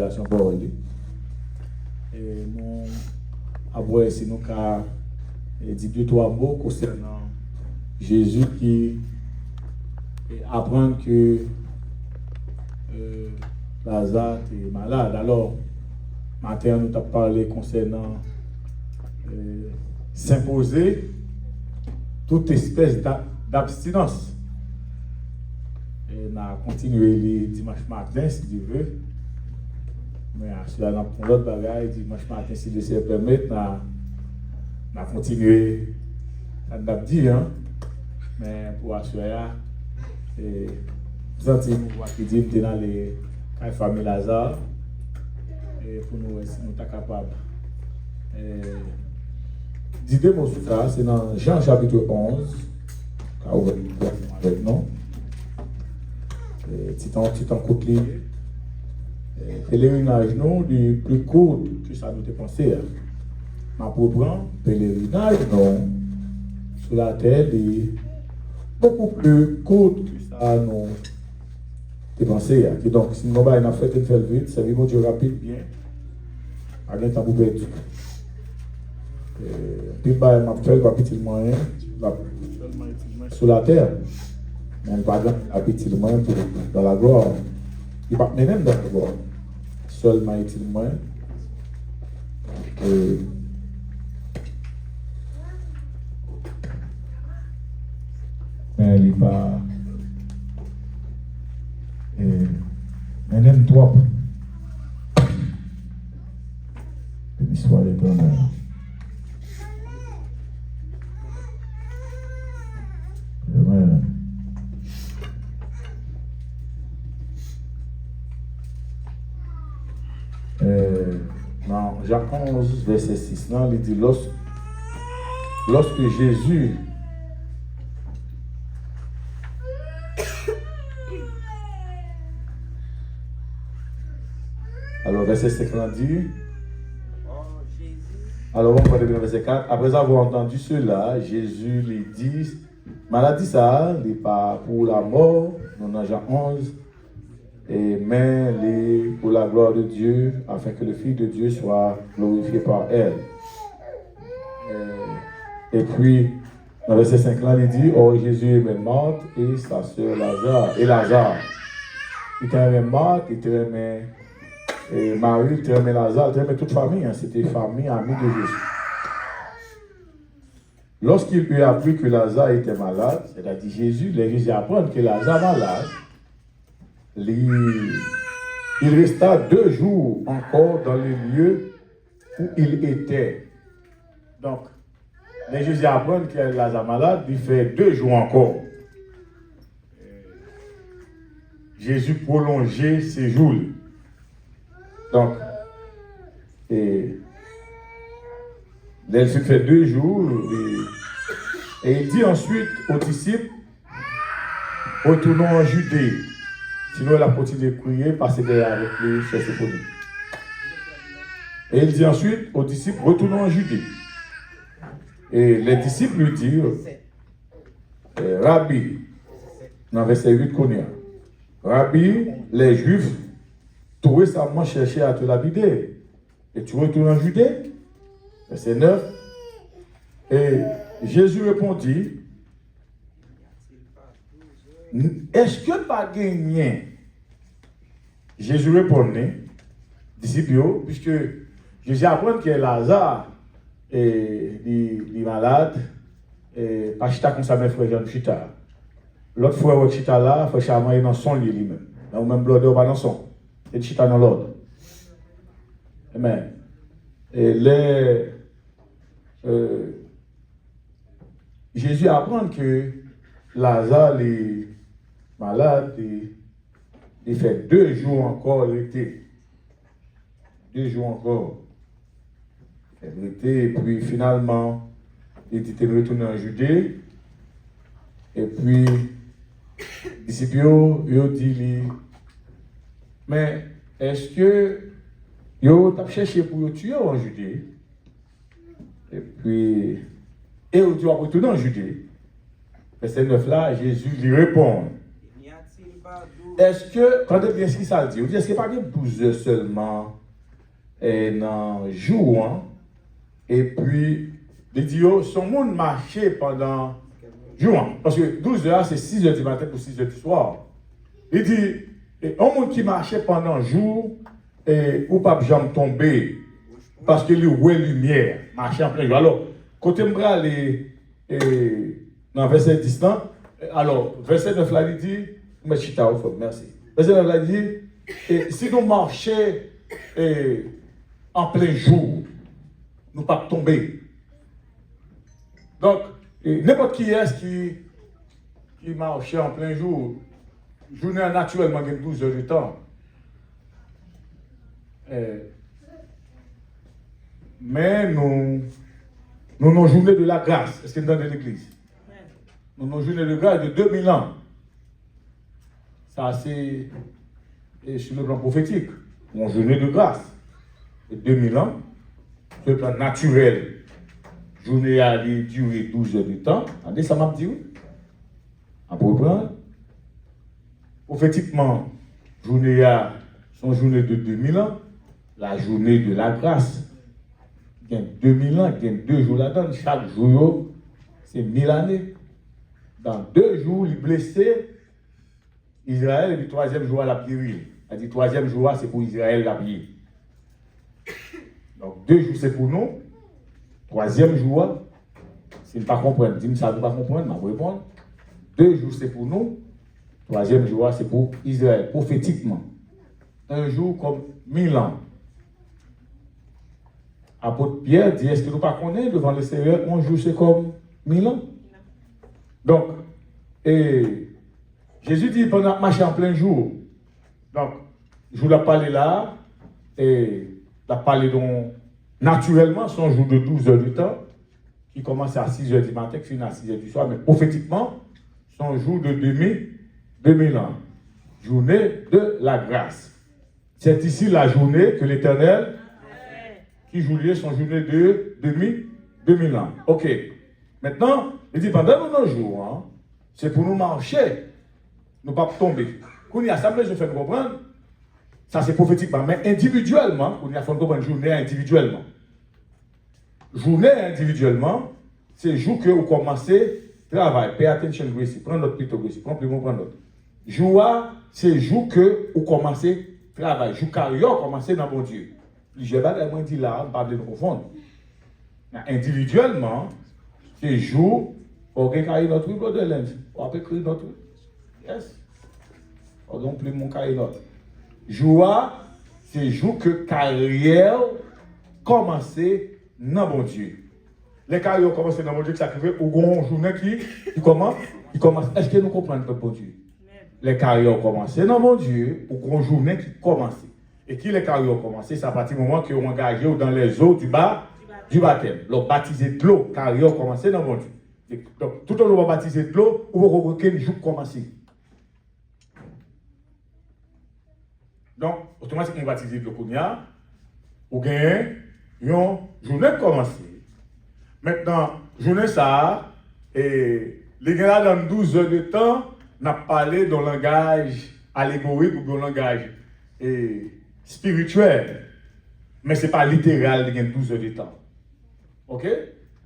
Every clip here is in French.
considération pour lui. Et nous, après, si nous avons dit 2-3 mots concernant Jésus qui apprend que Lazare est malade. Alors, matin, nous avons parlé concernant s'imposer toute espèce d'abstinence. Et on a continué les dimanche matin, si Dieu veut. Mais cela n'a pas l'autre bagaille, dimanche matin, si Dieu se permet, on a continué, on a dit, hein. Mais pour assurer, nous avons dit que nous dans les familles Lazare, et pour nous, si nous sommes capables. Dis deux mots sur ça, c'est dans Jean chapitre 11, avec nous. Petit en côté, pèlerinage non du plus court que ça nous est pensé. Ma propre pèlerinage non sur la terre est beaucoup plus court que ça nous est pensé. Et donc, si nous avons fait une fête vite, c'est vraiment du rapide bien, à un temps pour perdu. Puis, m'a fait un petit moyen sur la terre. Mais pas un petit moyen dans la gloire. Il va même dans la gloire. Seulement un petit moyen. Mais il va. Mais même toi. Béni soit l'Éternel. Amen. Dans Jacques 11, verset 6, là, il dit lorsque Jésus alors verset 5 dit alors on va le verset 4 après avoir entendu cela Jésus lui dit maladie ça n'est pas pour la mort dans Jean 11 mais pour la gloire de Dieu, afin que le Fils de Dieu soit glorifié par elle. Et puis, dans le verset 5 là, il dit, oh Jésus est même mort et sa sœur Lazare. Et Lazare, il était même mort, il était même Marie, il était même Lazare, il était même toute famille, hein, c'était famille, amie de Jésus. Lorsqu'il eut appris que Lazare était malade, c'est-à-dire Jésus apprend que Lazare est malade, il resta 2 jours encore dans le lieu où il était. Donc, les Jésus apprennent que Lazare est malade, il fait 2 jours encore. Jésus prolongeait ses jours. Donc, il fait 2 jours et il dit ensuite aux disciples, retournons en Judée. Sinon, elle a continué de prier, passer derrière avec lui, chercher pour lui. Et il dit ensuite aux disciples, retournons en Judée. Et les disciples lui disent, Rabbi, dans verset 8 qu'on est, Rabbi, les Juifs, tout récemment cherchaient à te lapider. Et tu retournes en Judée. Verset 9. Et Jésus répondit, est-ce que pas gagné? Jésus répondait, disciples, puisque Jésus apprend que Lazare est malade, et pas chita comme ça, mais frère Jean chita. L'autre frère chita là, frère Charmant est dans son lit lui-même. Dans le même l'ordre, pas dans son. C'est chita dans l'ordre. Amen. Et Jésus apprend que Lazare est malade et il fait 2 jours encore l'été. 2 jours encore. L'été, et puis finalement, il était retourné en Judée. Et puis, les disciples, ils ont dit, mais est-ce que ils ont cherché pour le tuer en Judée? Et puis, et ils ont retourné en Judée. Verset 9 là, Jésus lui répond. est-ce que, quand bien ce que ça dit, est-ce qu'il n'y a pas 12 heures seulement dans le jour, hein? Et puis, il dit, son monde marchait pendant jour, hein? Parce que 12 heures, c'est 6 heures du matin pour 6 heures du soir. Il dit, un monde qui marchait pendant jour, ou pas jamais tomber, parce que lui, ouais, lumière, marchait en plein jour. Alors, côté Mbra, dans verset 10, alors, verset 9 là, il dit, merci. Verset 9 là, il dit, si nous marchions en plein jour, nous ne pas tomber. Donc, n'importe qui est-ce qui marchait en plein jour, journée naturellement, il y a 12 heures de temps. Mais nous avons journée de la grâce. Est-ce que nous sommes dans l'église? Nous avons journée de grâce de 2000 ans. Ça, c'est sur le plan prophétique. Nous avons journée de grâce de 2000 ans. Sur le plan naturel, journée a duré 12 heures de temps. Attendez, ça m'a dit, à reprendre. Prophétiquement, journée a son journée de 2000 ans. La journée de la grâce. Il y a 2000 ans, il y a 2 jours là-dedans. Chaque jour, c'est 1000 années. Dans 2 jours, il blessé Israël, et puis 3e jour, la guéri. Il dit 3e jour, c'est pour Israël la prier. Donc 2 jours, c'est pour nous. 3e jour, s'il ne pas comprendre, dis-moi ça, ne pas comprendre, je vais répondre. 2 jours, c'est pour nous. 3e jour, c'est pour Israël, prophétiquement. Un jour comme 1000 ans. Apôtre Pierre dit, est-ce que nous ne connaissons pas devant le Seigneur, un jour c'est comme 1000 ans? Donc, Jésus dit, pendant marcher en plein jour, donc, je vous l'ai parlé là, et la parlé donc, naturellement, son jour de 12 heures du temps, qui commence à 6 heures du matin, qui finit à 6 heures du soir, mais prophétiquement, son jour de 2000 ans. Journée de la grâce. C'est ici la journée que l'Éternel qui jouait son journée de 2000 ans. Ok. Maintenant, il dit pendant nos jours, hein, c'est pour nous marcher, nous ne pas tomber. Quand il y a ça, je fais comprendre, ça c'est prophétiquement, mais individuellement, quand il y a fait comprendre journée individuellement. Journée individuellement, c'est le jour que vous commencez travail. Pay attention, Gracie. Prends notre plutôt, Gracie. Prends plus, prends notre. Jour, c'est le jour que vous commencez travail. Jour carrière, commencez dans mon Dieu. Je ne vais pas dire là, on ne va pas nous confondre. Individuellement, c'est le jour où on a notre livre de l'Inde. On peut écrire notre. Yes. On a plus mon cahier notre. Jour, c'est le jour que carrière commence dans mon Dieu. Les carrières commencent dans mon Dieu, ça fait au grand journée qui commence. Est-ce que nous comprenons notre bon Dieu? Les carrières commencent dans mon Dieu, au grand journée qui commence. Et qui les carrières commencent, c'est à partir du moment que vous engagez dans les eaux du baptême. Le baptisé de l'eau, carrière commence dans mon Dieu. Donc, tout au long de baptiser de l'eau, vous pouvez voir quel jour commence. Donc, automatiquement, baptiser de l'eau, vous gagnez une journée commencée. Maintenant, journée ça, et les gars dans 12 heures de temps, n'a parlé dans le langage allégorique ou dans le langage spirituel. Mais ce n'est pas littéral, il y a 12 heures de temps. Ok?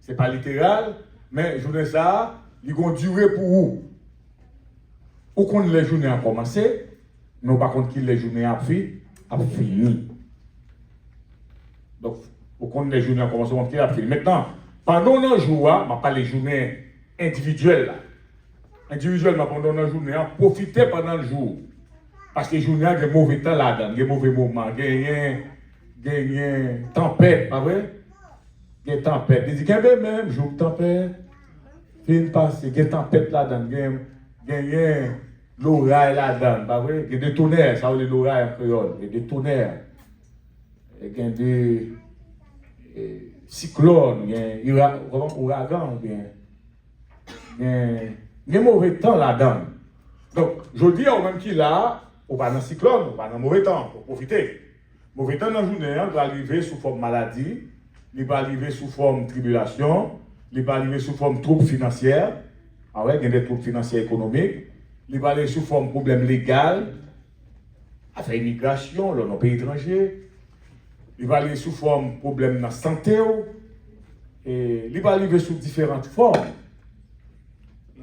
Ce n'est pas littéral, mais journée ça, il va durer pour vous. Ou quand les journées ont commencé, mais par contre, les journées ont fini. Donc, au compte les journées ont commencé, on a fini. Maintenant, pendant nos jours, je ne parle des journées individuelles. Individuellement, pendant nos journées, profitez pendant le jour. Parce que les journées ont des mauvais temps là-dedans, des mauvais moments, des tempêtes, pas vrai? Des tempêtes. Ils disent qu'il y a même jour de tempête, fin passé, des tempêtes là-dedans, des l'oreille là-dedans, pas vrai? Il y a des tonnerres, ça veut dire l'oreille en créole, il y a des tonnerres. Il y a des cyclones, il y a des ouragans, il y a des mauvais temps là-dedans. Donc, je dis au même qu'il a, on va dans le cyclone, on va dans le mauvais temps, pour profiter. Mauvais temps dans la journée, il va arriver sous forme maladie, il va arriver sous forme tribulation, il va arriver sous forme troubles financières, il y a des troubles financiers économiques, il va aller sous forme problème légal, à faire immigration dans nos pays étrangers. Il va aller sous forme de problème dans la santé. Et il va arriver sous différentes formes.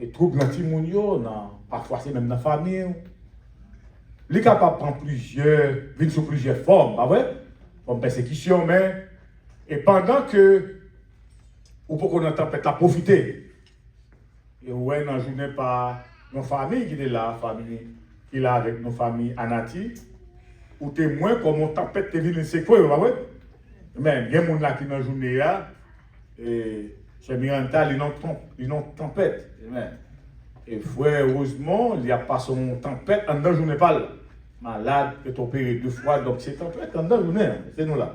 Et troubles dans le timounio, parfois c'est même dans la famille. Il est capable de prendre venir sous plusieurs formes, pas vrai? Comme persécution, mais. Et pendant que. Ou pour qu'on entend peut-être la profiter. Et ouais, dans la journée par nos familles qui est là, famille qui est là avec nos familles Anati, ou témoin comme on tempête de ville séqueux, pas vrai? Mais il y a des gens là qui dans la journée là, et c'est Miranda, ils n'ont tempête. Et frère, heureusement, il n'y a pas son tempête en dans la journée pas là. Malade, est opéré 2 fois, donc c'est tempête en dans la journée, c'est nous là.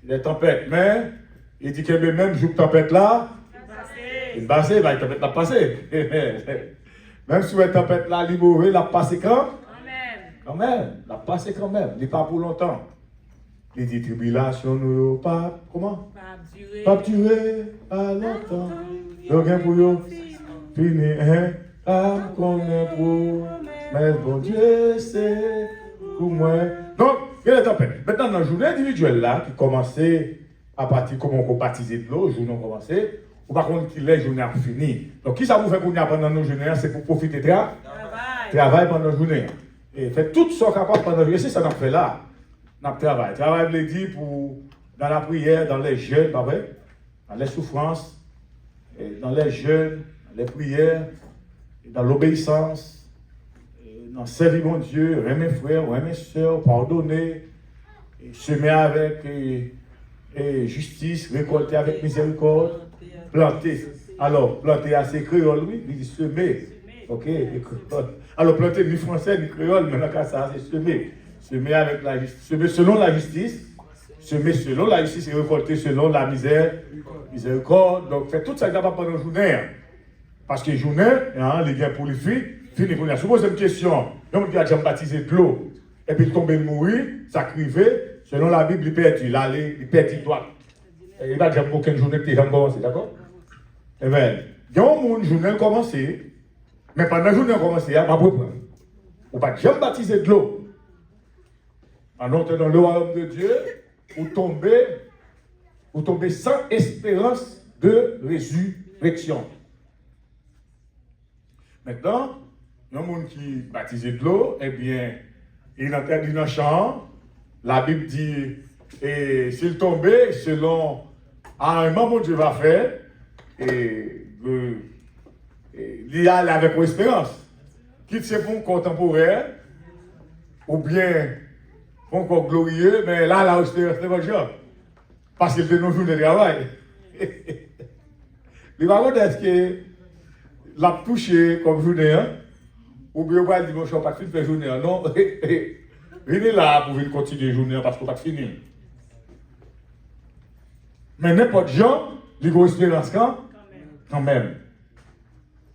Il y a tempête, mais il dit que même jour de tempête là, il va passer, la tempête l'a passé. Même si la tempête là, il l'a passé quand? Quand même, l'a passé quand même, il n'est pas pour longtemps. Il dit tribulation, nous pas, comment? Pas durer, pas longtemps. Donc, pour vous, fini, hein? Ah, qu'on est pour, mais bon Dieu, c'est pour moi. Donc, il y a la tempête. Maintenant, dans la journée individuelle là, qui commençait à partir comment on baptisait de l'eau, journée commençait, ou par contre, qui les journées ont fini. Donc, qui ça vous fait qu'on y a pendant nos journées? C'est pour profiter de travail pendant nos journées. Et fait tout ce qu'on est capable pendant nos journées. C'est ça qu'on fait là. On travaille. Travail, je l'ai dit, dans la prière, dans les jeûnes, pas vrai? Dans les souffrances, dans les jeûnes, dans les prières, dans l'obéissance, dans servir mon Dieu, aimer mes frères, aimer mes soeurs, pardonner, semer avec justice, récolter avec miséricorde, planter. Alors, planter assez créole, oui, il dit semer. Ok? Alors, planter ni français ni créole, mais là, ça, c'est semer. Semer avec la justice, semer selon la justice, semer selon la justice et récolter selon la miséricorde. Donc, fait tout ça pendant la journée. Parce que journée, les gars pour les filles, fini pour les. Suppose une question, l'homme qui a déjà baptisé de l'eau, et puis il tombe et mourir, sacrifié, selon la Bible, il perd, il perd il doit. Il va dire aucune journée qui est commencé, d'accord? Eh bien, il y a une journée commencé, mais pendant la journée commencé, il n'y a pas de problème. On ne va pas jamais baptiser de l'eau. En entrant dans le royaume de Dieu, vous tombez sans espérance de résurrection. Maintenant, il y a un monde qui baptise de l'eau, eh bien, il est dans le champ. La Bible dit, et s'il tombait, selon un moment Dieu va faire, il y a avec espérance. Quitte c'est pour contemporain, ou bien pour encore glorieux, mais là, la espérance n'est pas genre. Parce qu'il fait nos jours de travail. Il va voir est-ce que l'a touché comme journée, ou bien on va dire, je ne vais pas faire journée. Non, venez là pour venir continuer la journée parce qu'on va finir. Mais n'importe gens, ils ont espérance quand même.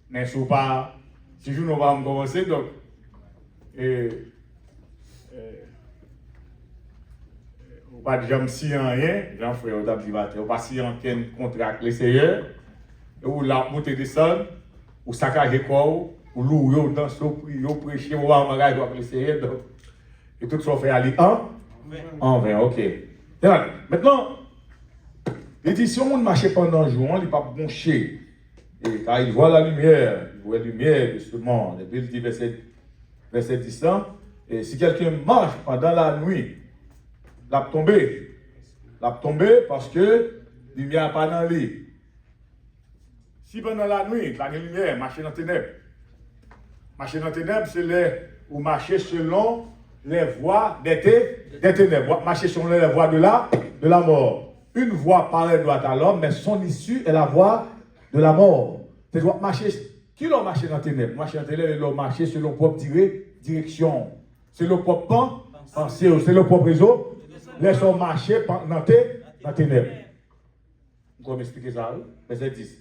Mais si pas, si je ne vais pas commencer, donc, on va jamais si rien, Jean-Frère, on va dire, on va si rien contrat avec les seigneurs, ou la montée descendre, ou saccager quoi, ou louer, ou danser, ou prêcher, ou avoir un magasin avec les seigneurs. Et tout ça fait aller en 20, ok. Maintenant, il dit si on marche pendant un jour, il n'est pas bronché. Et car il voit la lumière, de ce monde. Et puis il dit verset 10 ans, et si quelqu'un marche pendant la nuit, l'a tombé parce que la lumière n'est pas dans le lit. Si pendant la nuit, la lumière, marcher dans les ténèbres. Marcher dans les ténèbres, c'est où marcher selon les voies des ténèbres. Marcher selon les voies de la mort. Une voie paraît droite à l'homme, mais son issue est la voie de la mort. Tu dois marcher. Qui l'a marché dans les ténèbres? Marcher dans les ténèbres, il l'a marché selon propre direction. C'est le propre pensée, c'est le propre réseau. Laissons marcher dans les ténèbres. Vous pouvez m'expliquer ça? Verset 10.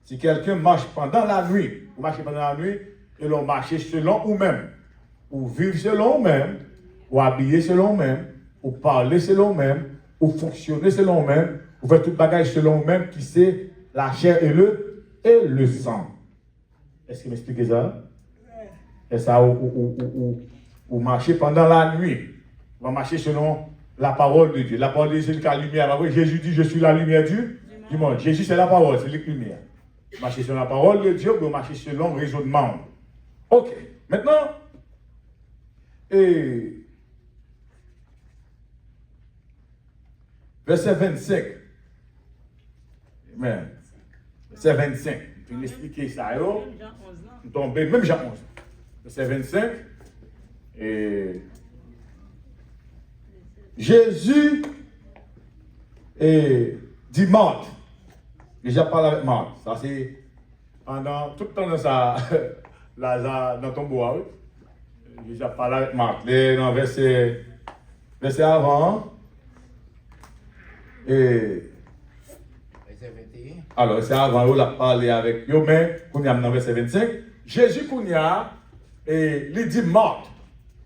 Si quelqu'un marche pendant la nuit, vous marchez pendant la nuit, et l'on marche selon vous-même, ou vivre selon vous-même, ou habiller selon vous-même, ou parler selon vous-même, ou fonctionner selon vous-même, ou faire tout bagage selon vous-même, qui c'est la chair et le sang. Est-ce que vous m'expliquez ça? Et ça, ou Pour marcher pendant la nuit. On va marcher selon la parole de Dieu. La parole de Dieu, c'est la lumière. Jésus dit, je suis la lumière du monde. Jésus, c'est la parole, c'est la lumière. Marcher selon la parole de Dieu, ou marcher selon le raisonnement. Ok. Maintenant, verset 25. Amen. Verset 25. Je vais expliquer ça. Nous tombons, même Jean 11. Verset 25. Jésus dit Marthe. Déjà parlé avec Marthe. Ça c'est pendant tout le temps dans ça, Lazare dans ton bois. Déjà parlé avec Marthe. Dans verset avant. Alors, c'est avant, on a parlé avec eux, mais on y a dans verset 25. Jésus, il dit Marthe.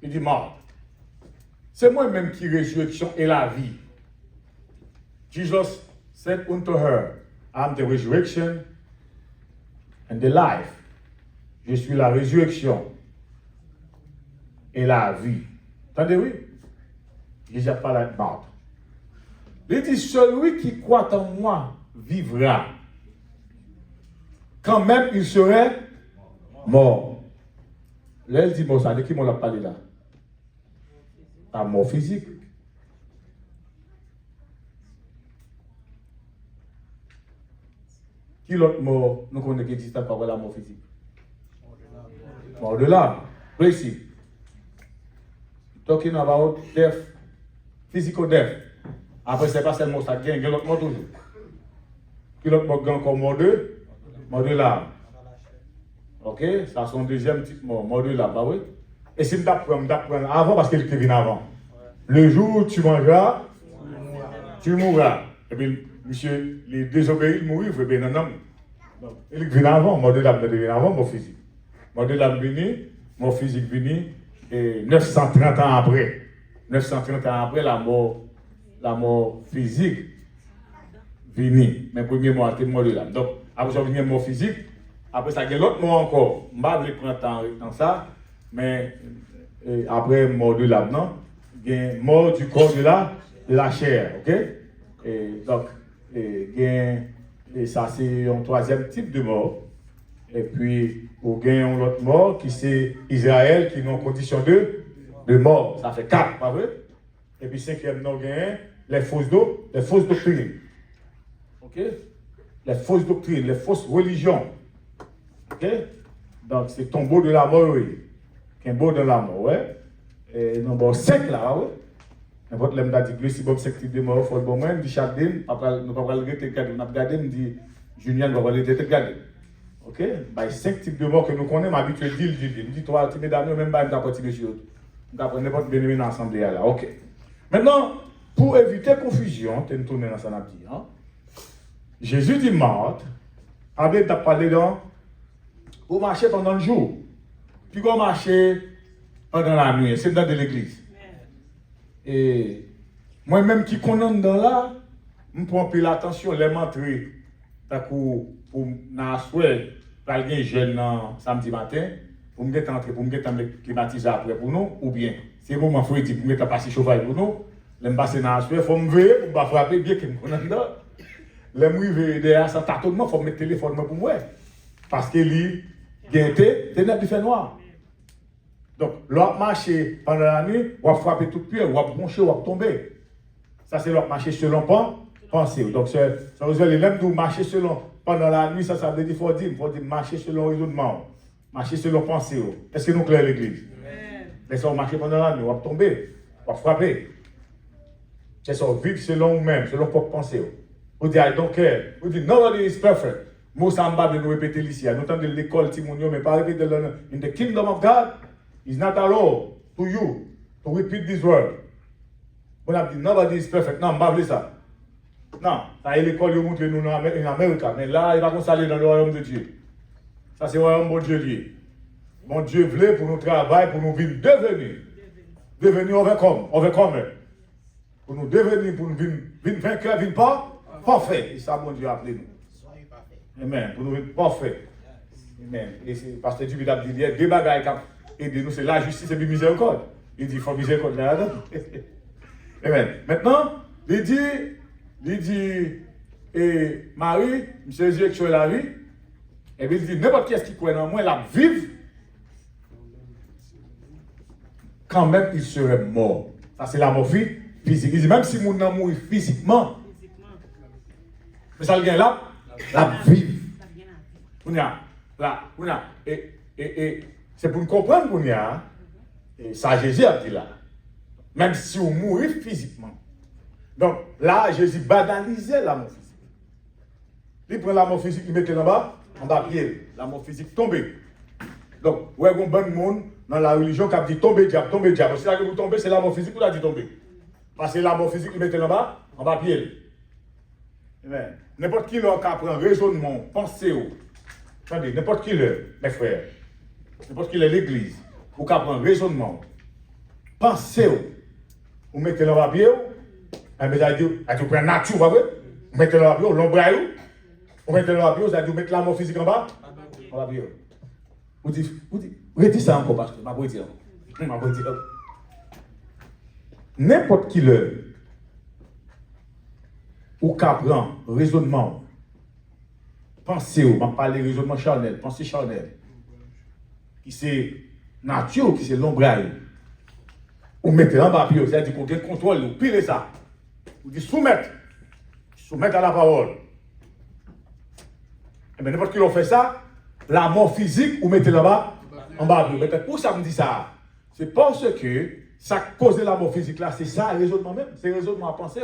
Il dit Marthe. C'est moi-même qui résurrection et la vie. Jesus said unto her, I'm the resurrection and the life. Je suis la résurrection et la vie. Entendez, oui? Jésus parle avec Marthe. Il dit, celui qui croit en moi vivra. Quand même, il serait mort. Là, il dit, bon, ça, de qui m'en a parlé là? La mort physique. Qui l'autre mort, nous connaissons qui existe encore la mort physique? Mort de l'âme. Précis. Talking about death, physical death. Après, c'est pas seulement ça, il y a l'autre mort toujours. Qui l'autre mort encore mort de l'âme. Ok? Ça, c'est son deuxième type mort de l'âme, bah oui. Et si je t'apprends avant, parce qu'il était venu avant. Le jour où tu mangeras, tu mourras. Et puis, monsieur, les désobéis, ils mourent, il faut bien un homme. Il est venu avant, mort de l'âme venu avant, mon physique. Mort de l'âme venu, mon physique venu, et 930 ans après. 930 ans après, la mort physique venu. Mais premier mort, c'était mort de l'âme. Donc, après ça, venu mort physique. Après ça, il y a l'autre mort encore. Je ne vais pas prendre temps dans ça. Mais après mort de l'âme, non? Il y a mort du corps de la chair, ok? Et donc, ça c'est un troisième type de mort. Et puis, il y a un autre mort qui c'est Israël qui est en condition de mort. Ça fait 4, pas vrai? Et puis, cinquième, il y a les fausses doctrines. Ok? Les fausses doctrines, les fausses religions. Ok? Donc, c'est tombeau de la mort, oui. Un beau de la mort, ouais. Et non, bon, 5 là, ouais. N'importe l'homme a dit que si Bob 5 types de mort, il faut le bon même, dit chaque dîme, après, nous ne pouvons pas le regarder, on a regardé, me dit, Julien va le regarder. Ok? Bah, 5 types de morts que nous connaissons, m'habitué à dire, me dit, toi, tu mesdames, même pas, je ne suis pas on n'importe bien aimé dans l'assemblée là, ok. Maintenant, pour éviter confusion, tu es tourné dans ça, hein? Jésus dit, Marthe, avait parlé dans, pour marcher pendant le jour. Puis on marcher pendant la nuit, c'est dans de l'église. Et moi-même qui connais dans là, je prends un peu l'attention, les m'entrer, pour na souhait, pour aller jeune samedi matin, pour me mettre entrer, pour me mettre climatiser après pour nous, ou bien, c'est le moment où pour me mettre passer chauffage pour nous, les me passer dans la souhait, il faut me veiller pour me frapper bien que me connais dans. Les me veiller derrière ça tâtonnement, il faut mettre le téléphone pour moi. Parce que lui, gaieté, ténèbres fait noir. Donc, l'autre marcher pendant la nuit, on va frapper tout pied, on va broncher, on va tomber. Ça, c'est l'autre marcher selon pensée. Donc, ça veut dire les mêmes marcher selon pendant la nuit, ça veut dire qu'il faut dire marcher selon raisonnement, marcher selon pensée. Est-ce que nous clairons l'église? Mais ça, on marcher pendant la nuit, on va tomber, on va frapper. C'est ça, vivre selon nous-mêmes, selon propre pensée. On dit, I don't care. On dit, nobody is perfect. Moi, ça m'a de nous répéter ici. Nous sommes de l'école, Timonio, mais pas répéter in the kingdom of God. It's not allowed to you to repeat this word. On a dit, nobody is perfect. Non, je ne vais pas ça. Non, ça y est, l'école, ils montrent nous en Amérique. Mais là, il va qu'on aller dans le royaume de Dieu. Ça, c'est le royaume de Dieu. Mon Dieu voulait pour nous travailler, pour nous vivre, devenir overcomer. Pour nous devenir, pour nous vivre vainqueurs, vivre pas parfait. Et ça, mon Dieu a appelé nous. Soyez parfait. Amen. Pour nous vivre parfait. Amen. Et c'est parce que Dieu a dit, il y a deux bagages qui aident nous, c'est la justice et la miséricorde. Il dit, il faut viser contre là. Amen. Maintenant, il dit, et Marie, monsieur Jésus qui est la vie, et puis il dit, n'importe qui est-ce qui croit en moi, la vive, quand même, il serait mort. Ça, c'est la mort physique. Il dit, même si mon âme mourit physiquement, mais ça le gagne là, la vive. Et c'est pour nous comprendre qu'on y a, et ça Jésus a dit là, même si on mourit physiquement. Donc là, Jésus banalisait la mort physique. Il prend la mort physique, il mettait en bas pied. La mort physique tombée. Donc, ouais, il y a un bon monde dans la religion qui a dit tomber diable. Si là que vous tombez, c'est la mort physique, vous a dit tomber. Parce que la mort physique, il mettait en bas pied. N'importe qui leur qui apprend raisonnement, pensée, attendez, n'importe qui leur, mes frères, n'importe qui leur l'église, ou qui apprend raisonnement, pensée, vous mettez dans bas pied, vous prenez nature, vous mettez dans bas pied, l'ombrage, vous mettez dans bas pied, vous mettez la mort physique en bas pied. Vous dites, redis ça encore parce que je vais dire. N'importe qui leur, ou qu'apprend raisonnement, pensée, on va parler raisonnement charnel, pensée charnelle, qui c'est nature, qui c'est l'ombrage, ou mettez en bas pied, c'est-à-dire qu'on a contrôle, ou pile ça, ou dit soumettre à la parole. Et bien n'importe qui leur fait ça, la mort physique, ou mettez là-bas, en bas pied. Mais pour ça, me dit ça, c'est parce que ça cause la mort physique là, c'est ça le raisonnement même, c'est le raisonnement à penser.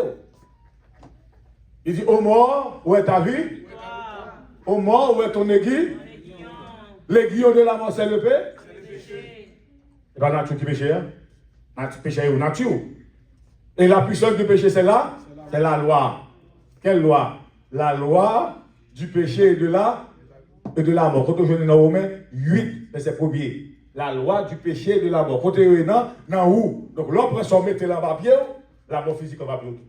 Il dit, ô mort, où est ta vie? Ô mort, où est ton aiguille? L'aiguillon de la mort, c'est le péché. C'est pas nature qui péché, hein? Péché ou nature. Et la puissance du péché, c'est là? C'est la loi. Quelle loi? La loi du péché et de la mort. Quand on joue dans Romains 8, verset 1er. La loi du péché et de la mort. Quand on est dans où? Donc l'homme s'en mettait là bas pied, la mort physique va pied.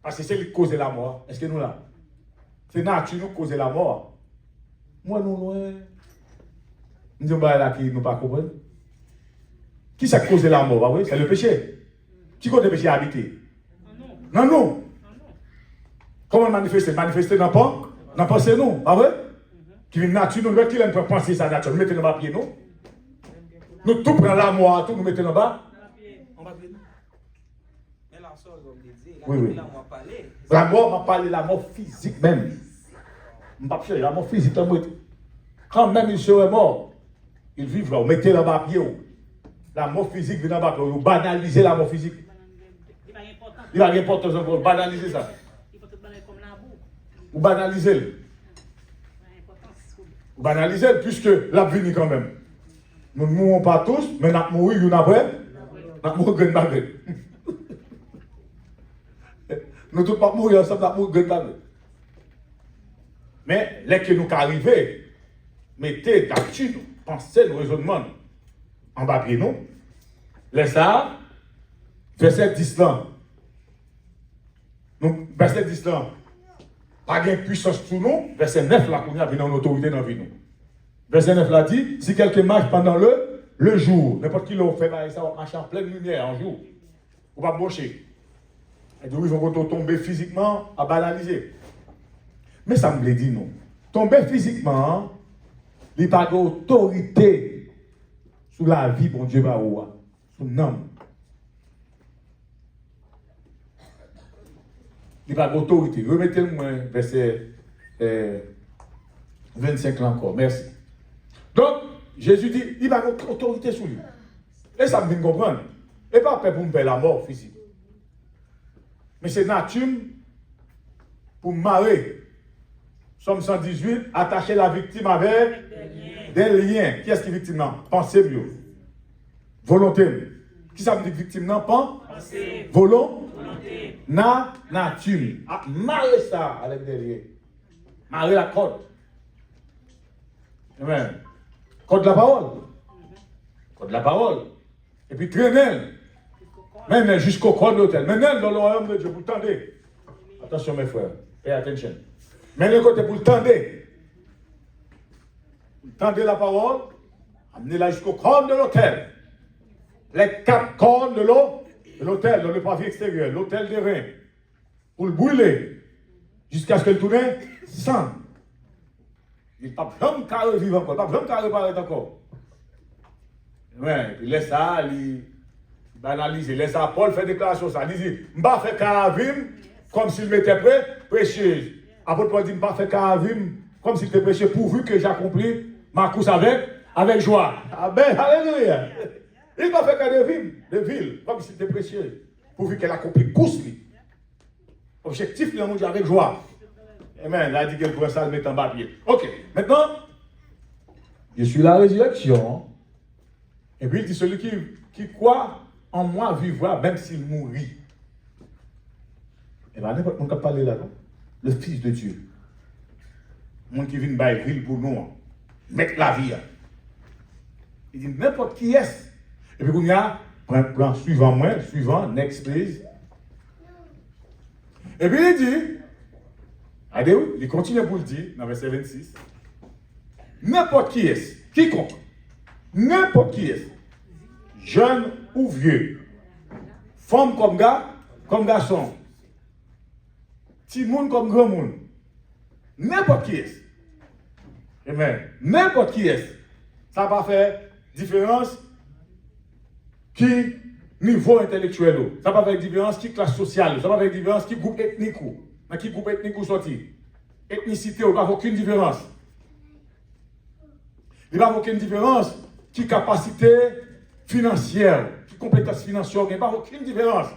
Parce que c'est lui qui cause la mort. Est-ce que nous là? C'est nature qui cause la mort. Moi, nous, loin. Nous disons, là, qui nous pas comprendre. Qui ça cause la mort? Oui, c'est le péché. Qui cause le péché habité? Non. Comment manifester? Manifester dans la pensée, non. Ah ouais? Qui vient nature, nous, qui l'aime pour penser sa nature. Nous mettons dans bas pied, non? Nous tout prenons la mort, tout nous mettons en bas. Oui. La mort m'a parlé, la mort physique même. La mort physique, quand même il serait mort, il vivra, vous mettez là bas pied. La mort physique vient là-bas, vous banalisez la mort physique. Il n'a rien d'importance, vous banalisez ça. Vous banalisez. Vous banalisez, puisque la vie quand même. Nous ne mourrons pas tous, mais nous mourrons une après. Nous mourrons une après. Nous ne tous pas mourir ensemble, nous mourrons une après. Mais, les que nous arrivons, mettez d'actu, pensez, nos raisonnements en bas pied, nous. Les ça, verset 10 là. Donc, verset 10 là. Pas de puissance sur nous. Verset 9 là, qu'on a une autorité dans la vie. Verset 9 là dit, si quelqu'un marche pendant le jour, n'importe qui l'a fait, ça va marcher en pleine lumière en jour. On va brocher. Et donc, ils vont tomber physiquement à banaliser. Mais ça me l'a dit non. Tomber physiquement, il n'y a pas d'autorité sur la vie, bon Dieu, sur l'homme. Il n'y a pas d'autorité. Remettez-moi verset 25 là encore. Merci. Donc, Jésus dit, il n'y a pas d'autorité sur lui. Et ça me vient comprendre. Et pas pour me faire la mort physique. Mais c'est nature pour marrer. Somme 118, attacher la victime avec des liens. Qui est-ce qui est victime? Non, pensez mieux. Volonté. Qui ça veut dire victime? Non, pensée. Volonté. Nature. Marrer ça avec des liens. Marrer la corde. Amen. Corde de la parole. Corde de la parole. Et puis traîner. Maintenant jusqu'au corps de l'hôtel. Maintenant dans le royaume de Dieu, vous tendez. Attention mes frères, pay attention. Maintenant côté pour le tendre. Vous tendez la parole, amenez-la jusqu'au corps de l'hôtel. les 4 cornes de l'eau, de l'autel, dans le pavé extérieur, l'autel des reins, pour le brûler, jusqu'à ce qu'elle tourne sang. Il n'y a pas besoin de carré vivre encore, pas besoin de carré paraître encore. Ouais, puis laisse ça, il banalise, laisse ça, Paul fait déclaration ça. Il dit, je ne vais pas faire caravim comme s'il m'était prêt, prêcher. Apôtre Paul dit, je ne vais pas faire caravim comme s'il était prêché, pourvu que j'accomplis ma course avec joie. Amen, alléluia. Il va faire caravim de ville, comme s'il était prêché, pourvu qu'elle accomplit course. Objectif, il est avec joie. Amen. Il a dit qu'elle pourrait ça le mettre en papier. Ok, maintenant, je suis la résurrection. Et puis il dit, celui qui croit en moi vivra même s'il mourit. Et bien, n'importe qui parler là, le Fils de Dieu. Le monde qui vient de ville pour nous, mettre la vie. Il dit, n'importe qui est. Et puis, il y a, plan suivant moi, suivant, next please. Et puis il dit, il continue pour le dire, dans verset 26, n'importe qui est, quiconque, n'importe qui est, jeune ou vieux, femme comme gars, comme garçon, petit monde comme grand monde, n'importe qui est, amen, n'importe qui est, ça va faire différence qui niveau intellectuel, ça va faire différence qui classe sociale, ça va faire différence qui groupe ethnique, dans qui groupe ethnique ou sorti. Ethnicité, il n'y a aucune différence. Il n'y a aucune différence qui capacité financière, qui compétence financière, il n'y a aucune différence.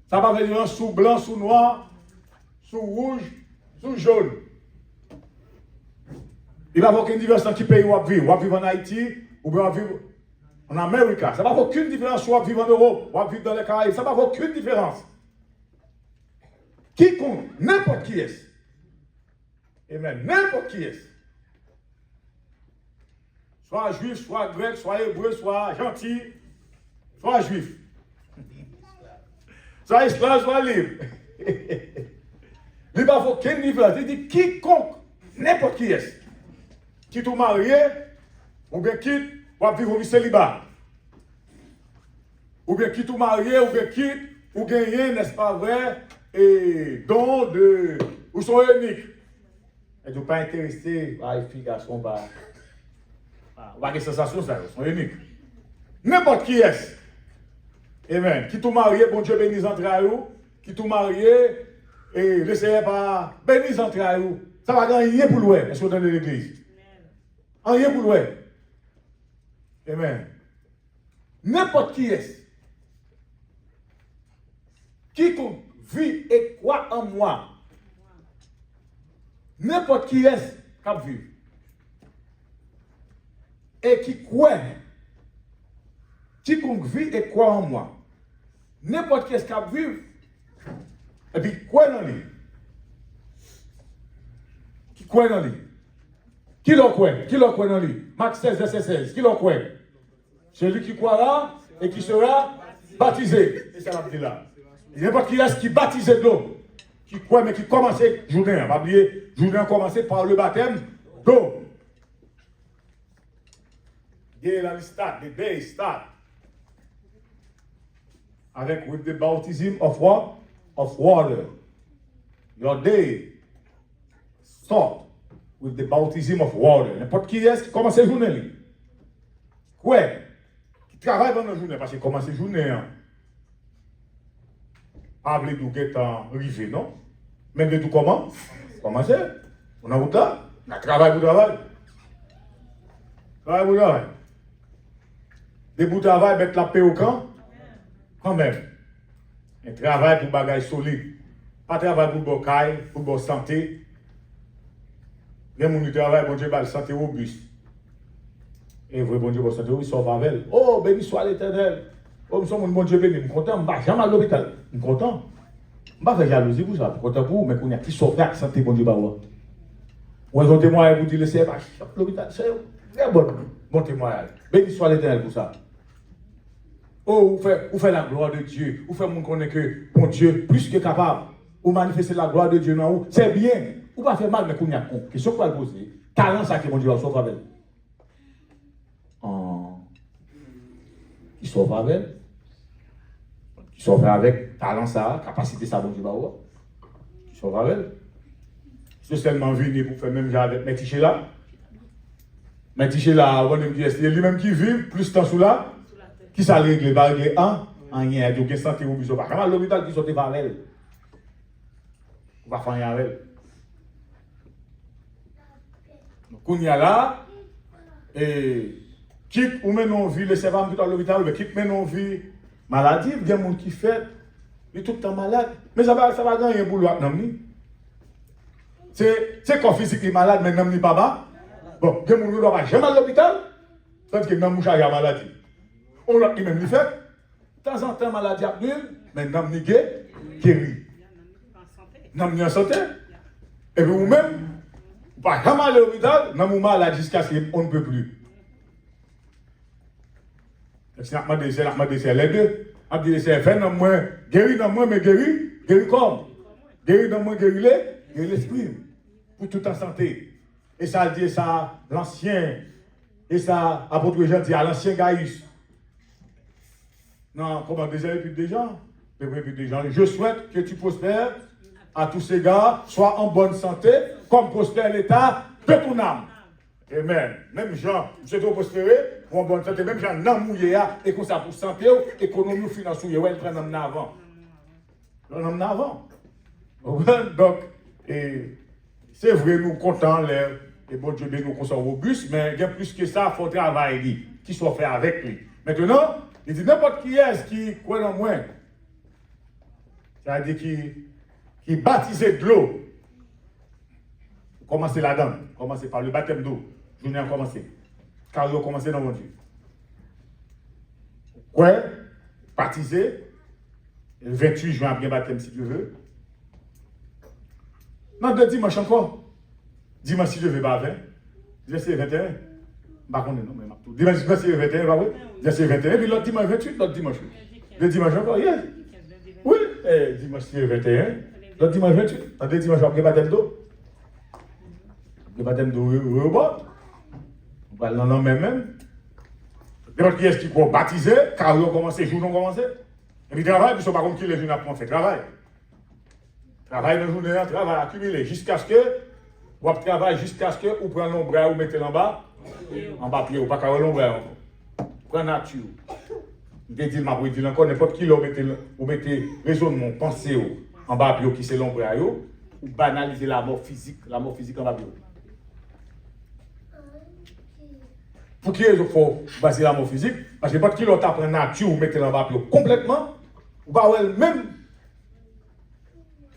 Ça va faire différence sous blanc, sous noir, sous rouge, sous jaune. Il n'y a aucune différence dans qui pays on vit en Haïti, ou bien on vit en Amérique. Ça va faire aucune différence soit vivre en Europe, ou vivre dans les Caraïbes. Ça va faire aucune différence. Quiconque, n'importe qui est. Et même n'importe qui est. Soit juif, soit grec, soit hébreu, soit gentil, soit juif. Soit esclave, soit libre. Il n'y a aucune différence. Il dit quiconque, n'importe qui est. Qui tout marié, ou bien quitte, ou vivre au célibat. Ou bien qui tout marié, ou bien quitte, ou gagner, n'est-ce pas vrai, et don de, ou sont uniques. Et ne pas intéressé par les filles, garçons, par les sensations, ça, ils sont uniques. N'importe qui est. Amen. Qui tout marié, bon Dieu bénisse entre eux. Qui tout marié, et laissez pas bénisse entre eux. Ça va gagner rien pour l'ouest, est-ce que vous dans l'église? Rien pour l'ouest. Amen. N'importe qui est. Quiconque vit et croit en moi. N'importe qui est qui vit. Et qui croit. Quiconque vit et croit en moi. N'importe qui est qui vit. Et puis croit dans lui. Qui croit dans lui. Qui le croit? Qui le croit dans lui? Marc 16, verset 16. Qui le croit? Celui qui croira et qui sera baptisé. C'est ça dit là. N'importe qui est qui baptise d'eau. Qui croit mais qui commence journée. On va oublier, journée a commencé par le baptême d'eau. The day start. Avec with the baptism of what? Of water. Your day start with the baptism of water. N'importe qui est qui commence la journée. Quoi? Qui travaille pendant la journée parce qu'il commence la journée. Pas de tout est arrivé, non? Même de tout comment? Commencer. On a route là. On a travail pour travail. Travail pour travail. Des bouts de travail, mettre la paix au camp. Quand même. Un travail pour bagages solides. Pas travail pour bocaille, pour bonne santé. Les gens qui travaillent, bon Dieu, la santé robuste. Et vrai, bon Dieu, bonne santé robuste, sauve avec elle. Oh, béni soit l'Éternel. Oh, nous sommes un bon Dieu béni. Je suis content, je ne vais jamais à l'hôpital. Je suis content. Je ne vais pas faire jalousie pour ça. Je suis content pour vous, mais qu'on a qui sauve avec santé, bon Dieu, bah ouais. Ou un témoignage, vous dites, laissez pas l'hôpital. C'est très bon témoignage. Béni soit l'Éternel pour ça. Oh, vous faites la gloire de Dieu. Vous faites mon connaître que bon Dieu, plus que capable, vous manifestez la gloire de Dieu dans vous. C'est bien. Vous ne pas faire mal, mais qu'on y a con. Question qu'on va poser. Talent, ça que mon Dieu va sauver avec. qui sauve avec. Qui sauve avec talent ça, capacité ça, bon Dieu, qui sauve avec. C'est seulement venir pour faire même genre avec mes tichés là. Mes tichés là, on me dit, c'est lui-même qui vit, plus temps sous là, qui ça règle, va régler un, rien, donc il santé ou besoin. Pas comme l'hôpital qui sortait par elle. On va faire rien avec elle. Donc, on y a là, et quitte ou maintenant vie, les servants qui sont à l'hôpital, mais quitte maintenant vie, maladie, il y a des gens qui fait, il est tout le temps malade. Mais ça va gagner pour l'autre, non? C'est quoi physique est malade, mais non, pas bas. Bon, il y a des gens qui ne vont jamais à l'hôpital, tandis que non, mouche a maladie. On l'a même fait, de temps en temps, maladie a nul, mais non, ni guéri. Non, ni en santé. Et puis vous-même, vous ne pouvez jamais aller à l'hôpital, non, vous malade jusqu'à ce qu'on ne peut plus. C'est les deux. On dit c'est fait dans moi, guéri dans moi, mais guéri comme. Guéri dans moi, guéri l'esprit. Pour tout en santé. Et ça dit ça, l'ancien. Et ça, apôtre Jean dit à l'ancien Gaius. Non, comment déjà, et puis déjà. Je souhaite que tu prospères à tous ces gars, sois en bonne santé, comme prospère l'état de ton âme. Amen. Même Jean, vous êtes prospéré, pour en bonne santé, même Jean, non mouillé, et comme ça pour santé, économie, finance, ouais, il prend un homme avant. Un homme avant. Donc, c'est vrai, nous comptons et bon Dieu, nous sommes robustes, mais il y a plus que ça, il faut travailler, qui soit fait avec lui. Maintenant, il dit n'importe qui est qui croit en moi, c'est-à-dire qui baptisé de l'eau. Commencez là-dedans, commencez par le baptême d'eau. Journée a commencé. Car vous commencez dans mon Dieu. Ouais, baptisé. Le 28 juin, bien baptême si tu veux. Non, de dimanche encore. Dimanche si je veux, pas 20. Dimanche c'est 21. Pas qu'on est non, mais tout. Dimanche c'est 21, pas vrai? Dimanche c'est 21, puis l'autre dimanche 28, l'autre dimanche. Le dimanche encore, yes. Oui, dimanche c'est 21. L'autre dimanche 28. L'autre dimanche après baptême d'eau. Le baptême d'eau au bord. On va l'en même. N'importe qui est-ce qui peut baptiser, car ils ont commencé, les jours ont commencé. Et puis travail, puis ils ne sont pas comme qui les jeunes apprennent à faire travail. Travail dans la journée, travail accumulé, jusqu'à ce que, ou travail jusqu'à ce que, vous prenez l'ombre, vous mettez en bas pied, ou pas qu'à l'ombre encore. Prenez nature. Je dis, je dis encore, n'importe qui, vous mettez raisonnement, pensée en bas pied, qui c'est l'ombre, ou banaliser la mort physique en bas pied. Pour qui il faut baser la mort physique, parce que n'importe qui l'autre apprend nature, vous mettez en bas pied complètement, ou pas même.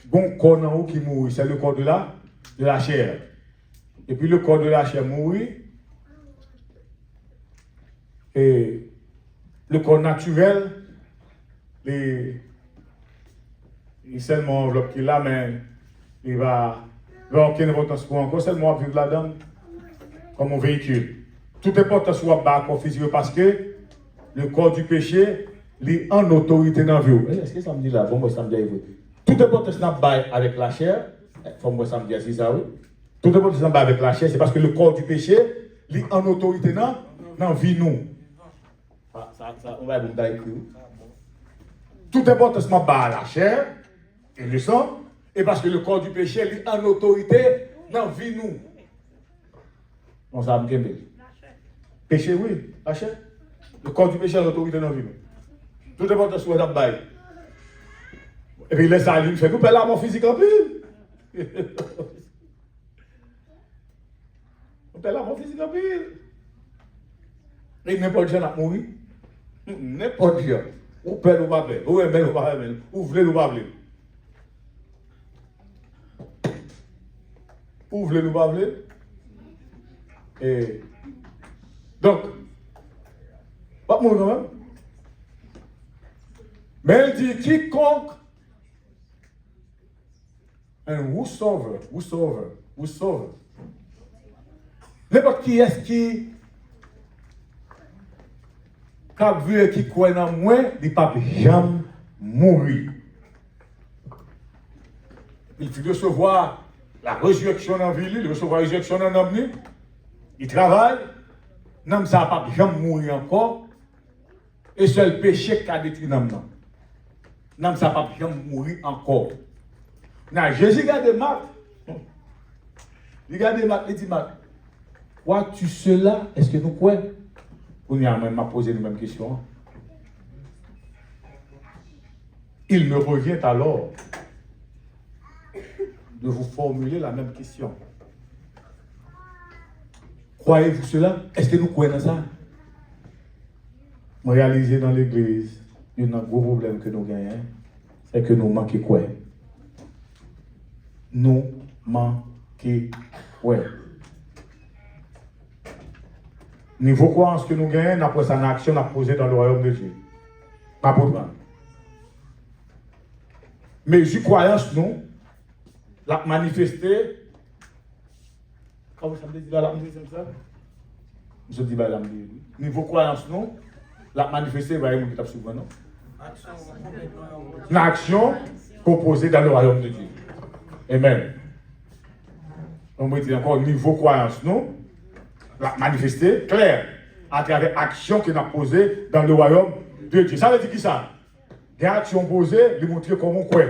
Bon corps en haut qui mourit, c'est le corps de la chair. Et puis le corps de la chair mourit. Et le corps naturel, il seulement enveloppe qui est là, mais il va avoir aucune importance pour encore, seulement vivre là-dedans comme un véhicule. Toute importance soit bas corps physique parce que le corps du péché est en autorité dans la vie. Est-ce que ça me dit là? Bon, moi, ça me dit toute importance n'a pas avec la chair. Faut moi ça me dire si ça oui. Toute importance n'a pas avec la chair, c'est parce que le corps du péché est en autorité dans la vie nous. Ça, on va vous dire. Toute importance n'a pas à la chair et le sang, et parce que le corps du péché est en autorité dans la vie nous. On ça me dit. Péché, oui, la chair. Le corps du péché est en autorité dans la vie nous. Toute importance n'a pas. Et puis les allumes, fait nous perdre la mort physique en pile. On perd la mort physique en pile. Et n'importe qui n'a mouru. N'importe qui. Ou perd ou pas perd. Ou aimez ou pas aimez. Ou voulez ou pas voulez. Ou voulez ou pas voulez. Et donc, pas mourir quand même. Mais elle dit quiconque. And whosoever. N'importe qui est-ce qui a vu et qui croit en moi, il ne peut jamais mourir. Il faut recevoir la résurrection en vie, il recevoir la résurrection en homme, il travaille, non, ça ne peut jamais mourir encore. Et seul péché qui a détruit l'âme. L'âme, ça va pas mourir encore. Jésus regarde Marc. Regardez Marc, il dit Marc, crois-tu cela? Est-ce que nous croyons? On a même posé la même question. Il me revient alors de vous formuler la même question. Croyez-vous cela? Est-ce que nous croyons dans ça? Réaliser dans l'église, il y a un gros problème que nous gagnons, c'est que nous manquons quoi? Nous manquons quoi? Niveau croyance que nous gagnons, après ça, une action à poser dans le royaume de Dieu. Pas pour toi. Mais je croyance, nous, la manifester. Comment ça me dit là, la manifester ça? Je dis, bah, la niveau croyance, nous, la manifester, bah, il y a souvent, non? Une action proposée dans le royaume de Dieu. Amen. On me dit encore, niveau croyance, nous, la manifester, clair, à travers action qu'il a posée dans le royaume de Dieu. Ça veut dire qui ça? Des actions posées, lui montrer comment on croit.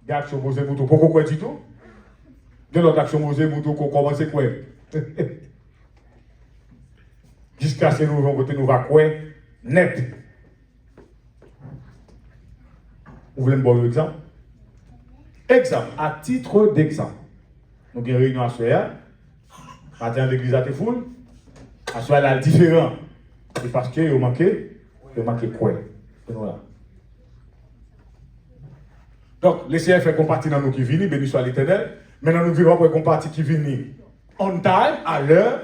Des actions posées, pour pourquoi on croit du tout? De l'autre action posée, pour qu'on commence à croire. Jusqu'à ce que nous allons croire net. Vous voulez un bon exemple? Exemple, à titre d'exemple. Nous avons une réunion à soir. Matin, l'église a été foule. À soir, elle est différent. C'est parce qu'il manquait quoi? Voilà. Donc, laissez faire qu'on partie dans nous qui viennent, béni soit l'Éternel. Maintenant, nous vivons pour qu'on partie qui viennent on time, à l'heure.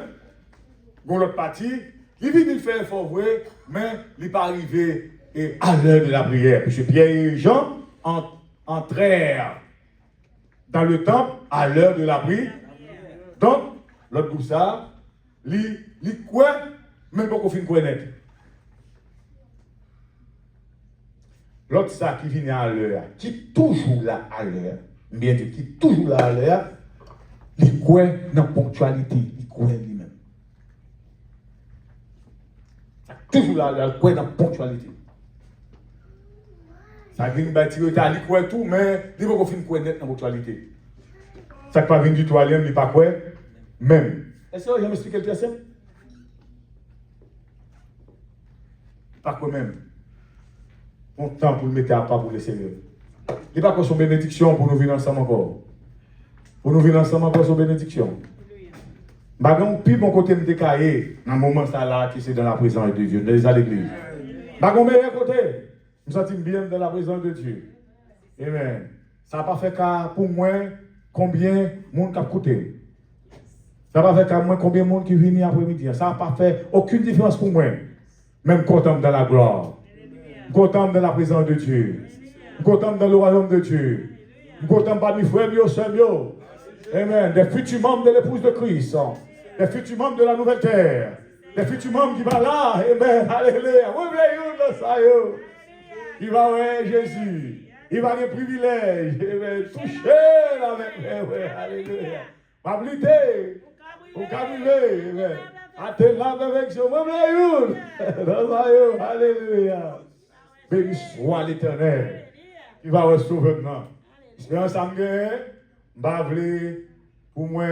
Pour l'autre partie, il vient de faire effort vrai, mais il n'est pas arrivé à l'heure de la prière. Parce que Pierre et Jean entrèrent dans le temple à l'heure de la prière. Donc, l'autre groupe ça, il quoi, même pas qu'on finit connaître. L'autre ça qui vient à l'heure, qui est toujours là à l'heure, bien dit, qui est toujours là à l'heure, il quoi dans la ponctualité, il quoi lui-même. Toujours là à l'heure, il quoi dans la ponctualité. Ça vient de bâtir, il quoi tout, mais il ne va pas finir connaître dans la ponctualité. Ça ne va pas venir du tout à l'heure, il ne pas quoi. Même. Est-ce que vous avez expliqué le deuxième? Pas quoi même. On temps pour le mettre à part pour le Seigneur. Il n'est pas quoi son bénédiction pour nous venir ensemble encore. Pour nous venir ensemble encore son bénédiction. Bagon, puis mon côté me décaillé, dans le moment ça là, qui c'est dans la présence de Dieu, dans l'église. Bagon, meilleur côté, je me sens bien dans la présence de Dieu. Amen. Ça n'a pas fait qu'à pour moi, combien de monde qui a coûté. Ça va faire moi combien de monde qui vient après-midi. Ça n'a pas fait aucune différence pour moi. Même content dans la gloire. Content dans la présence de Dieu. Content dans le royaume de Dieu. Content parmi frères, sœurs. Amen. Des futurs membres de l'épouse de Christ. Des futurs membres de la nouvelle terre. Des futurs membres qui vont là. Amen. Alléluia. Il va voir Jésus. Il va avoir des privilèges. Amen. Toucher avec. Alléluia. M'abliter. Pour qu'arriver, à te laver avec ce moment. Alléluia. Béni soit l'Éternel. Il va recevoir maintenant. Espérance à me pour moi,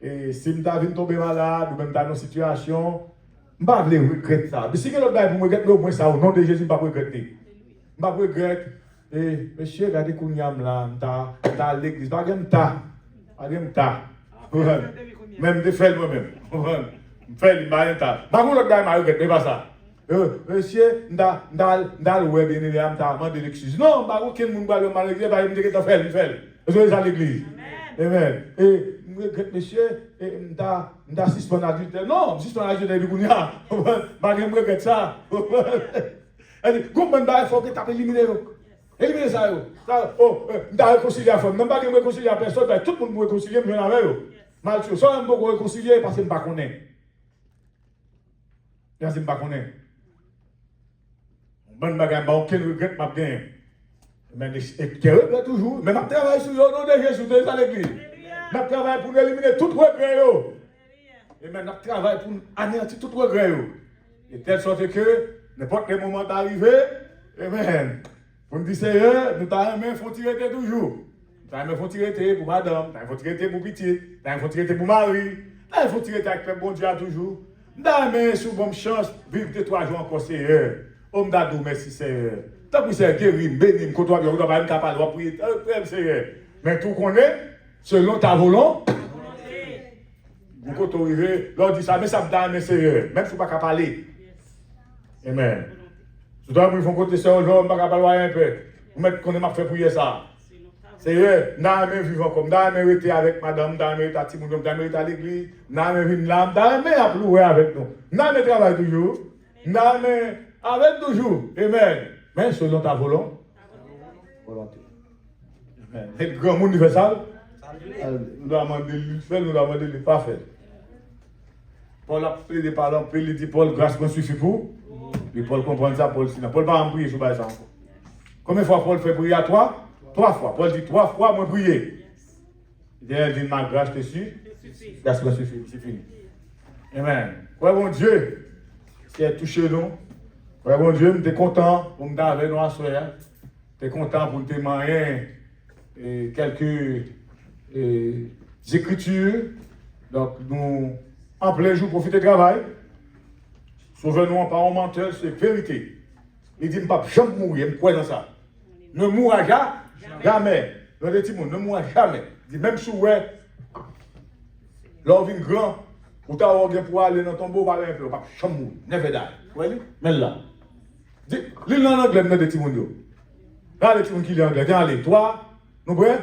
et si je suis tombé malade, ou même dans une situation, je ne regrette ça. Mais si quelqu'un d'autre pour me regretter, au moins ça, au nom de Jésus, je ne vais pas regretter. Je ne vais pas regretter. Et monsieur, regardez qu'on y a là, dans l'église, pas de ta. Même de faire moi-même. Faire le mal, pas qu'on l'autre gars m'a regretté, pas ça. Monsieur, dans le web, il y a un temps de l'excuse. Non, pas aucun monde va le mal regretter, pas me dire que tu fais, fait. Je vais à l'église. Amen. Et monsieur, dans suspend adultère. Non, suspend adultère, il y a. Pas que je regrette ça. Comment il faut que tu élimines éliminer ça. Oh, dans la réconciliation, même pas que je réconcilie à personne, tout le monde me réconcilie, mais je n'en ai pas. Malchus, ça, je ne peux pas réconcilier parce que je ne connais pas. Parce que je ne connais pas. Bon bagage, aucun regret m'a bien. Mais je regrette toujours. Mais je travaille sur le nom de Jésus dans l'église. Je travaille pour éliminer tout regret. Et maintenant, je travaille pour anéantir tout regret. De telle sorte que, n'importe quel moment d'arriver, amen. Pour nous dire, Seigneur, nous t'avons faut tirer toujours. Nous avons faut tirer pour madame, nous faut tirer pour petit, nous faut tirer pour mari, nous faut tirer avec le bon Dieu toujours. Nous avons sous bonne chance, vivre de 3 jours encore, Seigneur. On m'a dit merci, Seigneur. Tant que c'est guéri, béni, quand on va être capable de prier, Seigneur. Mais tout qu'on est, selon ta volonté, vous quand on arrive, l'on dit ça, mais ça me donne, Seigneur. Même si vous ne pouvez pas parler. Amen. Si vous avez un côté seul, vous ne pouvez pas parler un peu. Vous mettez qu'on a fait prier ça. Seigneur, nous avons vivre comme nous avons été avec madame, nous avons été à Timoun, nous avons été à l'église, nous avons venu là, nous avons été louer avec nous. Nous avons travaillé toujours. Nous avons avec toujours. Amen. Mais selon ta volonté. Amen. Et le grand monde universel, nous avons demandé de le faire, nous avons demandé de ne pas faire. Paul a plaidé par l'homme, il dit Paul, grâce me suffit pour. Et Paul comprend ça, Paul sinon. Paul va en prier sur ça encore. Combien de fois Paul fait prier à toi? 3 fois. Paul dit 3 fois, moi prier. Il dit, ma grâce te suffit. Grâce me suffit, c'est fini. Amen. Ouais, bon Dieu, qui a touché nous. Ouais, bon Dieu, je suis content pour me avec nous à soir. Je suis content pour te marier quelques écritures. Donc, nous, en plein jour, profiter du travail. Sauvez-nous en parole menteur, c'est vérité. Il dit, je ne peux pas jamais mourir, je crois dans ça. Ne mourra jamais. Dans les petits mondes, ne mourra jamais. Il dit, même si vous êtes, l'homme vient grand, ou t'as orgueil pour aller dans ton beau balai, vous ne pouvez pas jamais mourir. Never die. Vous voyez? Mais là. L'île en anglais, dans les petits mondes. Là, les petits mondes qui lisent anglais. Allez, toi, nous prêts?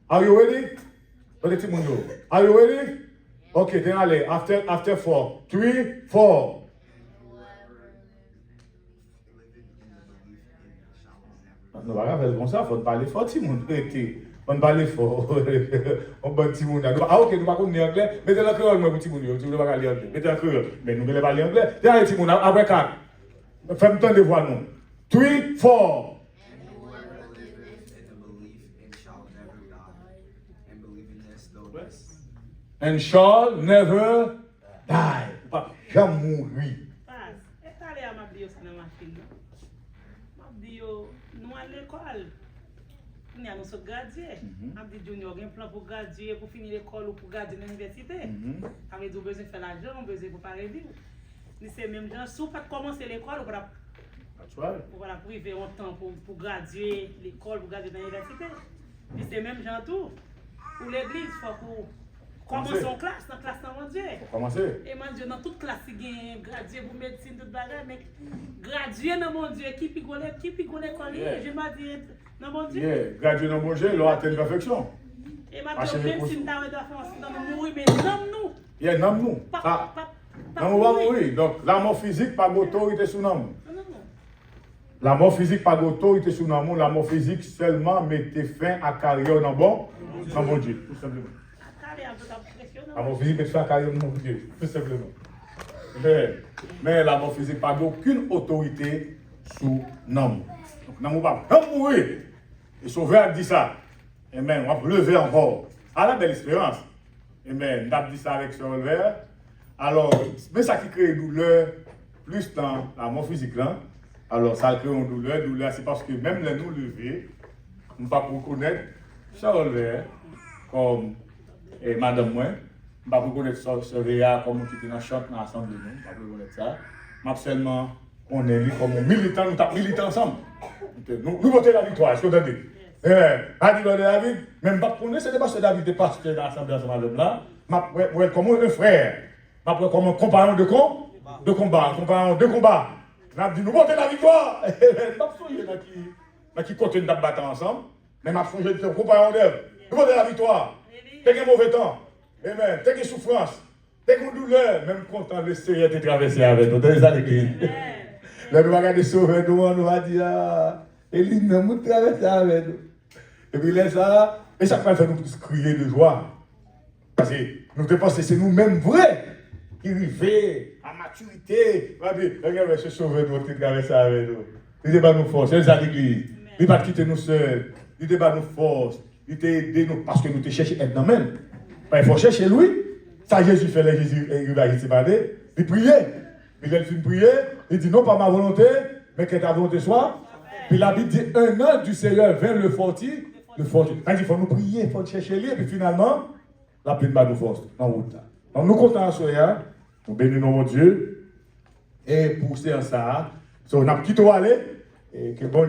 Are you ready? Dans les petits mondes. Are you ready? Okay, then allez, after 4. 3, 4. Non, pas faire comme ça, il faut parler fort, Timon. On parle fort. On parle Timon. Ah, ok, nous ne parlons pas anglais. Mettez le créole, moi, Timon. Tu ne veux pas parler anglais. Mettez le créole. Mais nous ne voulons pas parler anglais. Tiens, Timon, après 4. Fais-moi temps de voir, nous. 3, 4. And shall never die. Pas jamais mourir. Nous à l'école, nous sommes gradués. On dit junior, un plan pour graduer, pour finir l'école ou pour graduer l'université. On a besoin de faire l'argent, on a besoin de préparer vie. C'est même gens, si vous pas commencer l'école, vous va priver un temps pour graduer l'école, pour graduer l'université. C'est même gens tout. Pour l'église, il faut pour commencer en classe, dans la classe dans mon Dieu. Commencer. Et mon Dieu, dans toute classe, il y a gradué pour médecine, toute bagarre, mais gradué dans mon Dieu, qui pigole l'école, je m'ai dit, dans mon Dieu. Gradué dans mon Dieu, il a atteint une perfection. Et maintenant, même si nous avons dans mourir, mais nomme-nous. Il y a nomme-nous. Non, on va mourir. Donc, la mort physique, pas d'autorité sous nom. La mort physique, pas d'autorité sous nom. La mort physique seulement mettait fin à carrière dans bon Dieu, tout simplement. La mort physique mettait fin à carrière dans bon Dieu, tout simplement. Mais la mort physique, pas d'aucune autorité sous nom. Donc, non, on va mourir. Et Sauveur dit ça. Amen. On va lever encore. À la belle espérance. Amen. On a dit ça avec ce revers. Alors, mais ça qui crée une douleur, plus dans la mort physique là. Alors, ça crée une douleur. Douleur, c'est parce que même les nous lever, on ne peut pas reconnaître Charles Vert comme madame moi. On ne peut pas reconnaître ce Véa comme qui était dans le chant dans l'assemblée. On ne peut pas reconnaître ça. Mais seulement, on est lui comme militant, nous sommes militants ensemble. Nous votons la victoire, est-ce que vous entendez? A dit David, même pas pour nous, ce n'est pas ce David de pasteur dans l'assemblée ensemble là. Mais comme un frère. Comme un compagnon de combat. On a dit, nous votons la victoire. Je ne sais pas qui continue de battre ensemble, mais je suis un compagnon d'œuvre. Nous votons la victoire. T'es un mauvais temps. Amen. T'es une souffrance. T'es une douleur. Même content le Seigneur te traverser avec nous dans les années. Là, nous regardons sauver nous, on nous a dit, Élie, nous traverser avec nous. Et puis là, ça, et ça fait nous crier de joie. Parce que nous pensons que c'est nous-mêmes vrais. Qui arrivait à maturité. Regarde, ce sauveur nous qui traverse avec nous. Il ne pas nous force, c'est ça l'église. Il ne pas quitter nous seuls. Il ne pas nous force. Il t'a aidé nous parce que nous te cherchons être dans le même. Il faut chercher lui. Ça, Jésus fait les Jésus, il va y séparer. Il priait. Puis il finit de prier, il dit non, pas ma volonté, mais que ta volonté soit. Puis la Bible dit un an du Seigneur vers le forti. Il faut nous prier, il faut chercher lui, et puis finalement, la pluie de nous force en route. Donc nous comptons à soya, nous bénissons mon Dieu, et pour ça, on a quitté aller, et que bon